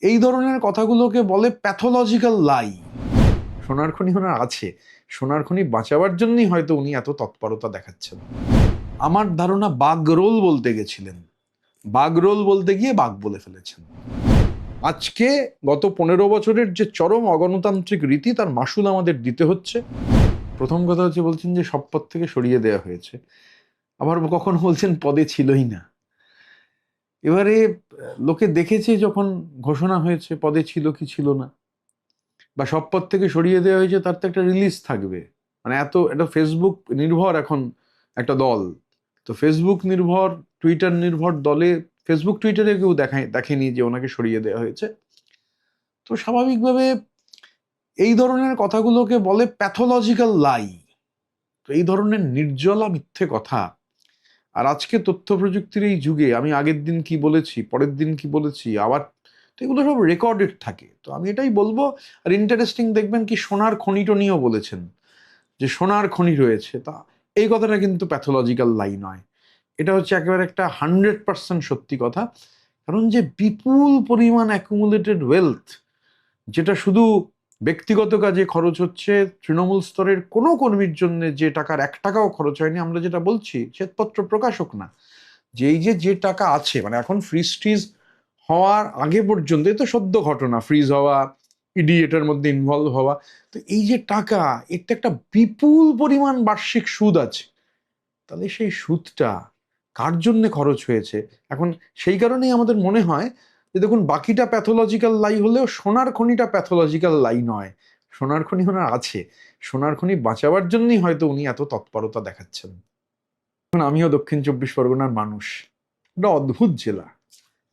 এই ধরনের কথাগুলোকে বলে প্যাথোলজিক্যাল লাই। সোনার খনি ওনার আছে, সোনার খনি বাঁচাবার জন্যই হয়তো উনি এত তৎপরতা দেখাচ্ছেন। আমার ধারণা বাগরোল বলতে গেছিলেন, বাগরোল বলতে গিয়ে বাঘ বলে ফেলেছেন। আজকে গত 15 বছরের যে চরম অগণতান্ত্রিক রীতি তার মাসুল আমাদের দিতে হচ্ছে। প্রথম কথা হচ্ছে বলছেন যে সব পদ থেকে সরিয়ে দেওয়া হয়েছে, আবার কখন বলছেন পদে ছিলই না। এবারে লোকে দেখেছে যখন ঘোষণা হয়েছে পদে ছিল কি ছিল না, বা সব পদ থেকে সরিয়ে দেওয়া হয়েছে, তার তো একটা রিলিজ থাকবে। মানে এটা ফেসবুক নির্ভর এখন একটা দল, তো ফেসবুক নির্ভর টুইটার নির্ভর দলে ফেসবুক টুইটারে কেউ দেখেনি যে ওনাকে সরিয়ে দেওয়া হয়েছে। তো স্বাভাবিকভাবে এই ধরনের কথাগুলোকে বলে প্যাথোলজিক্যাল লাই। তো এই ধরনের নির্জলা মিথ্যে কথা, আর আজকে তথ্য প্রযুক্তির এই যুগে আমি আগের দিন কি বলেছি, পরের দিন কি বলেছি, আবার তো এগুলো সব রেকর্ডেড থাকে। তো আমি এটাই বলবো। আর ইন্টারেস্টিং দেখবেন কি সোনার খনিটা নিয়েও বলেছেন যে সোনার খনি রয়েছে, তা এই কথাটা কিন্তু প্যাথোলজিক্যাল লাই নয়, এটা হচ্ছে একেবারে একটা 100% সত্যি কথা। কারণ যে বিপুল পরিমাণ অ্যাকুমুলেটেড ওয়েলথ, যেটা শুধু ব্যক্তিগত কাজে খরচ হচ্ছে, তৃণমূল স্তরের কোনো কর্মীর জন্য যে টাকার 1 টাকাও খরচ হয়নি, আমরা যেটা বলছি শ্বেতপত্র প্রকাশক না, যে এই যে টাকা আছে, মানে এখন ফ্রিজ ট্রিজ হওয়ার আগে পর্যন্ত, এ তো সদ্য ঘটনা, ফ্রিজ হওয়া, ইডি এটার মধ্যে ইনভলভ হওয়া, তো এই যে টাকা, এর তো একটা বিপুল পরিমাণ বার্ষিক সুদ আছে। তাহলে সেই সুদটা কার জন্য খরচ হয়েছে? এখন সেই কারণেই আমাদের মনে হয় যে দেখুন, বাকিটা প্যাথোলজিক্যাল লাই হলেও সোনার খনিটা প্যাথোলজিক্যাল লাই নয়। সোনার খনি ওনার আছে, সোনার খনি বাঁচাবার জন্যই হয়তো উনি এত তৎপরতা দেখাচ্ছেন। এখন আমিও দক্ষিণ 24 পরগনার মানুষ। একটা অদ্ভুত জেলা,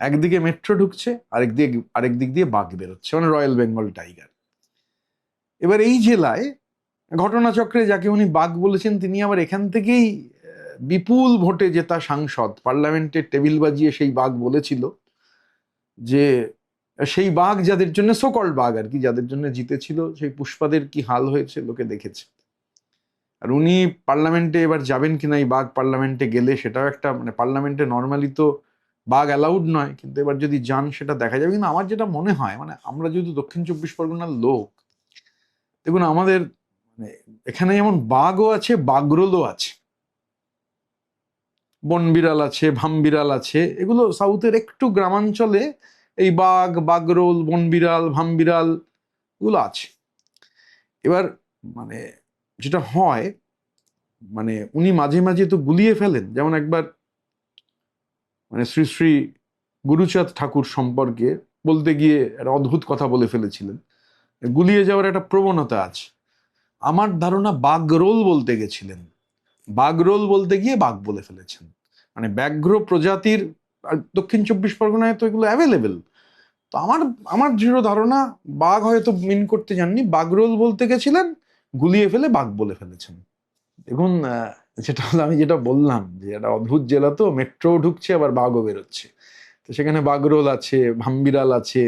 একদিকে মেট্রো ঢুকছে, আরেক দিক দিয়ে বাঘ বেরোচ্ছে, মানে রয়্যাল বেঙ্গল টাইগার। এবার এই জেলায় ঘটনাচক্রে যাকে উনি বাঘ বলেছেন, তিনি আবার এখান থেকেই বিপুল ভোটে জেতা সাংসদ, পার্লামেন্টের টেবিল বাজিয়ে সেই বাঘ বলেছিল যে সেই বাঘ যাদের জন্য, সোকল্ড বাঘ আর কি, যাদের জন্য জিতেছিল, সেই পুষ্পাদের কি হাল হয়েছে লোকে দেখেছে। আর উনি পার্লামেন্টে এবার যাবেন কিনা, এই বাঘ পার্লামেন্টে গেলে সেটাও একটা, মানে পার্লামেন্টে নর্মালি তো বাঘ অ্যালাউড নয়, কিন্তু এবার যদি যান সেটা দেখা যাবে। কিন্তু আমার যেটা মনে হয়, মানে আমরা যেহেতু দক্ষিণ 24 পরগনার লোক, দেখুন আমাদের মানে এখানে যেমন বাঘও আছে, বাগরোলও আছে, বনবিড়াল আছে, ভামবিড়াল আছে, এগুলো সাউথের একটু গ্রামাঞ্চলে এই বাঘ, বাগরোল, বনবিড়াল, ভামবিড়াল এগুলো আছে। এবার মানে যেটা হয়, মানে উনি মাঝে মাঝে তো গুলিয়ে ফেলেন, যেমন একবার মানে শ্রী শ্রী গুরুচাঁদ ঠাকুর সম্পর্কে বলতে গিয়ে একটা অদ্ভুত কথা বলে ফেলেছিলেন। গুলিয়ে যাওয়ার একটা প্রবণতা আছে। আমার ধারণা বাগরোল বলতে গেছিলেন, বাগরোল বলতে গিয়ে বাঘ বলে ফেলেছেন। মানে ব্যাঘ্র প্রজাতির, আর দক্ষিণ 24 পরগনায় তো এগুলো অ্যাভেলেবেল। তো আমার আমার দৃঢ় ধারণা বাঘ হয়তো মিন করতে জাননি, বাগরোল বলতে গেছিলেন, গুলিয়ে ফেলে বাঘ বলে ফেলেছেন। দেখুন যেটা হলো, আমি যেটা বললাম যে একটা অদ্ভুত জেলা, তো মেট্রো ঢুকছে আবার বাঘও বেরোচ্ছে, তো সেখানে বাগরোল আছে, ভামবিড়াল আছে।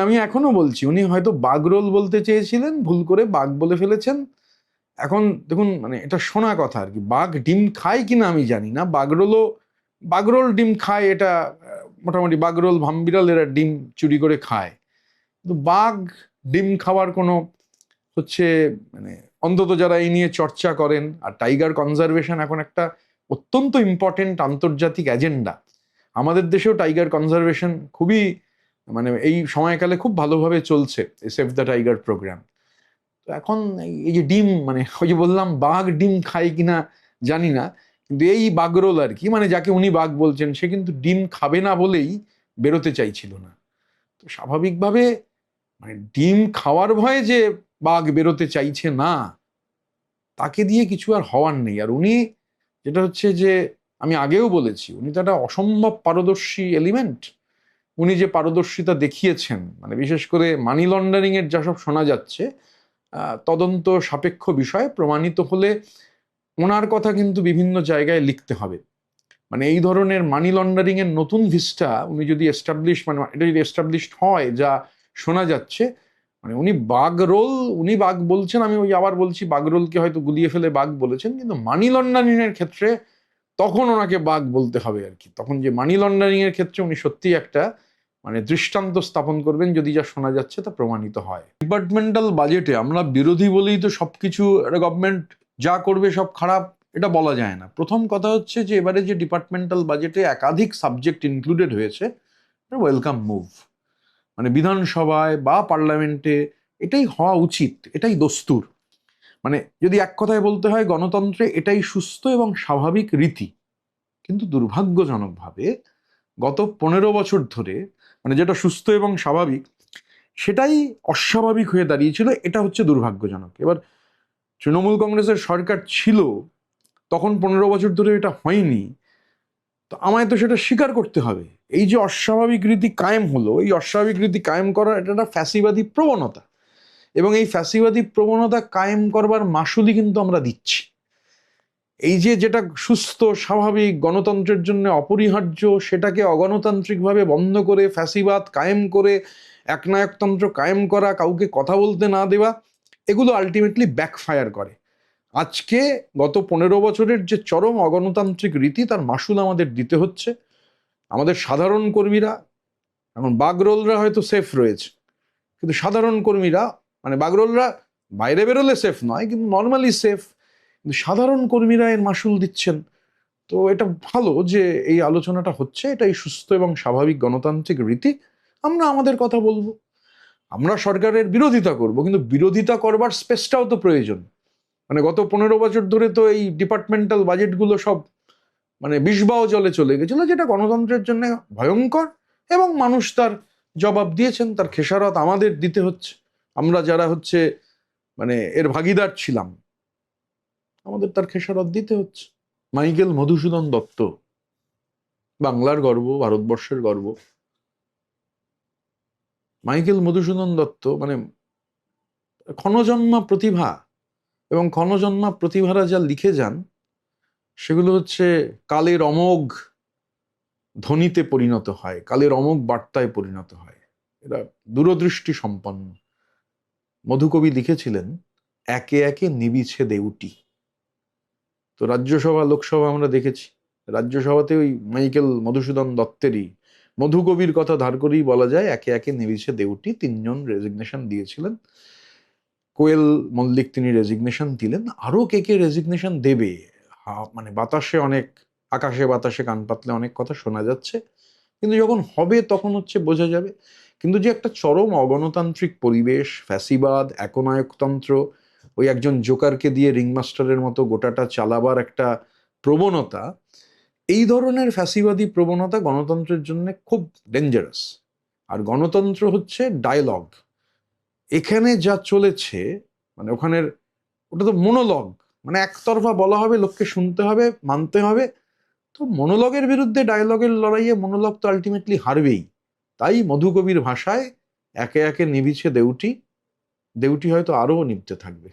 আমি এখনো বলছি, উনি হয়তো বাগরোল বলতে চেয়েছিলেন, ভুল করে বাঘ বলে ফেলেছেন। এখন দেখুন, মানে এটা শোনা কথা আর কি, বাঘ ডিম খায় কিনা আমি জানি না, বাগরোল ডিম খায়, এটা মোটামুটি বাগরোল, ভামবিড়াল এরা ডিম চুরি করে খায়, কিন্তু বাঘ ডিম খাওয়ার কোনো হচ্ছে, মানে অন্তত যারা এই নিয়ে চর্চা করেন, আর টাইগার কনজারভেশন এখন একটা অত্যন্ত ইম্পর্টেন্ট আন্তর্জাতিক এজেন্ডা। আমাদের দেশেও টাইগার কনজারভেশন খুবই, মানে এই সময়কালে খুব ভালোভাবে চলছে, সেভ দ্য টাইগার প্রোগ্রাম। তো এখন এই যে ডিম, মানে ওই যে বললাম বাঘ ডিম খায় কিনা জানি না, কিন্তু এই বাগরোল আর কি, মানে যাকে উনি বাঘ বলছেন, সে কিন্তু ডিম খাবে না বলেই বেরোতে চাইছিল না। তো স্বাভাবিকভাবে মানে ডিম খাওয়ার ভয়ে যে বাঘ বেরোতে চাইছে না, তাকে দিয়ে কিছু আর হওয়ার নেই। আর উনি যেটা হচ্ছে যে, আমি আগেও বলেছি, উনি তো একটা অসম্ভব পারদর্শী এলিমেন্ট। উনি যে পারদর্শিতা দেখিয়েছেন, মানে বিশেষ করে মানি লন্ডারিং এর যা সব শোনা যাচ্ছে, তদন্ত সাপেক্ষ বিষয় প্রমাণিত হলে ওনার কথা কিন্তু বিভিন্ন জায়গায় লিখতে হবে। মানে এই ধরনের মানি লন্ডারিং এর নতুন ভিস্টা উনি যদি মানে এটা যদি এস্টাবলিশড হয়, যা শোনা যাচ্ছে, মানে উনি বাঘ বলছেন, আমি ওই আবার বলছি বাগরোলকে হয়তো গুলিয়ে ফেলে বাঘ বলেছেন, কিন্তু মানি লন্ডারিং এর ক্ষেত্রে তখন ওনাকে বাঘ বলতে হবে আর কি। তখন যে মানি লন্ডারিং এর ক্ষেত্রে উনি সত্যি একটা মানে দৃষ্টান্ত স্থাপন করবেন যদি যা শোনা যাচ্ছে তা প্রমাণিত হয়। ডিপার্টমেন্টাল বাজেটে আমরা বিরোধী বলেই তো সবকিছু গভর্নমেন্ট যা করবে সব খারাপ, এটা বলা যায় না। প্রথম কথা হচ্ছে যে এবারে যে ডিপার্টমেন্টাল বাজেটে একাধিক সাবজেক্ট ইনক্লুডেড হয়েছে, ওয়েলকাম মুভ। মানে বিধানসভায় বা পার্লামেন্টে এটাই হওয়া উচিত, এটাই দস্তুর। মানে যদি এক কথায় বলতে হয়, গণতন্ত্রে এটাই সুস্থ এবং স্বাভাবিক রীতি। কিন্তু দুর্ভাগ্যজনকভাবে গত 15 বছর ধরে মানে যেটা সুস্থ এবং স্বাভাবিক সেটাই অস্বাভাবিক হয়ে দাঁড়িয়েছিল। এটা হচ্ছে দুর্ভাগ্যজনক। এবার তৃণমূল কংগ্রেসের সরকার ছিল তখন 15 বছর ধরে এটা হয়নি, তো আমায় তো সেটা স্বীকার করতে হবে। এই যে অস্বাভাবিক রীতি কায়েম হলো, এই অস্বাভাবিক রীতি কায়েম করার এটা একটা ফ্যাসিবাদী প্রবণতা, এবং এই ফ্যাসিবাদী প্রবণতা কায়েম করবার মাসুলই কিন্তু আমরা দিচ্ছি। এই যে যেটা সুস্থ স্বাভাবিক গণতন্ত্রের জন্য অপরিহার্য, সেটাকে অগণতান্ত্রিকভাবে বন্ধ করে ফ্যাসিবাদ কায়েম করে একনায়কতন্ত্র কায়েম করা, কাউকে কথা বলতে না দেওয়া, এগুলো আলটিমেটলি ব্যাকফায়ার করে। আজকে গত 15 বছরের যে চরম অগণতান্ত্রিক রীতি, তার মাসুল আমাদের দিতে হচ্ছে। আমাদের সাধারণ কর্মীরা, এখন বাগরোলরা হয়তো সেফ রয়েছে, কিন্তু সাধারণ কর্মীরা, মানে বাগরোলরা বাইরে বেরোলে সেফ নয় কিন্তু নর্মালি সেফ, কিন্তু সাধারণ কর্মীরা এর মাসুল দিচ্ছেন। তো এটা ভালো যে এই আলোচনাটা হচ্ছে, এটাই সুস্থ এবং স্বাভাবিক গণতান্ত্রিক রীতি। আমরা আমাদের কথা বলবো, আমরা সরকারের বিরোধিতা করব, কিন্তু বিরোধিতা করবার স্পেসটাও তো প্রয়োজন। মানে গত 15 বছর ধরে তো এই ডিপার্টমেন্টাল বাজেটগুলো সব মানে বিষবাও জলে চলে গেছিল, যেটা গণতন্ত্রের জন্য ভয়ঙ্কর, এবং মানুষ তার জবাব দিয়েছেন, তার খেসারত আমাদের দিতে হচ্ছে। আমরা যারা হচ্ছে মানে এর ভাগিদার ছিলাম, আমাদের তার খেসারত দিতে হচ্ছে। মাইকেল মধুসূদন দত্ত বাংলার গর্ব, ভারতবর্ষের গর্ব। মাইকেল মধুসূদন দত্ত মানে ক্ষণজন্মা প্রতিভা, এবং ক্ষণজন্মা প্রতিভারা যা লিখে যান সেগুলো হচ্ছে কালের অমোঘ ধ্বনিতে পরিণত হয়, কালের অমোঘ বার্তায় পরিণত হয়। এরা দূরদৃষ্টি সম্পন্ন। মধুকবি লিখেছিলেন, একে একে নিবিছে দেউটি। তো রাজ্যসভা লোকসভা আমরা দেখেছি, রাজ্যসভাতে ওই মাইকেল মধুসূদন দত্তেরই মধুকবির কথা ধার করেই বলা যায় একে একে নিবিছে দেউটি। 3 জন রেজিগনেশন দিয়েছিলেন। কোয়েল মল্লিক তিনি রেজিগনেশন দিলেন, আরো কে কে রেজিগনেশন দেবে মানে বাতাসে অনেক, আকাশে বাতাসে কান পাতলে অনেক কথা শোনা যাচ্ছে, কিন্তু যখন হবে তখন হচ্ছে বোঝা যাবে। কিন্তু যে একটা চরম অগণতান্ত্রিক পরিবেশ, ফ্যাসিবাদ, একনায়কতন্ত্র, ওই একজন জোকারকে দিয়ে রিংমাস্টারের মতো গোটাটা চালাবার একটা প্রবণতা, এই ধরনের ফ্যাসিবাদী প্রবণতা গণতন্ত্রের জন্য খুব ডেঞ্জারাস। আর গণতন্ত্র হচ্ছে ডায়লগ। এখানে যা চলেছে মানে ওখানের ওটা তো মনোলগ, মানে একতরফা বলা হবে, লোককে শুনতে হবে, মানতে হবে। তো মনোলগের বিরুদ্ধে ডায়লগের লড়াইয়ে মনোলগ তো আলটিমেটলি হারবেই। তাই মধুকবির ভাষায় একে একে নিভিছে দেউটি, দেউটি হয়তো আরো নিভতে থাকবে।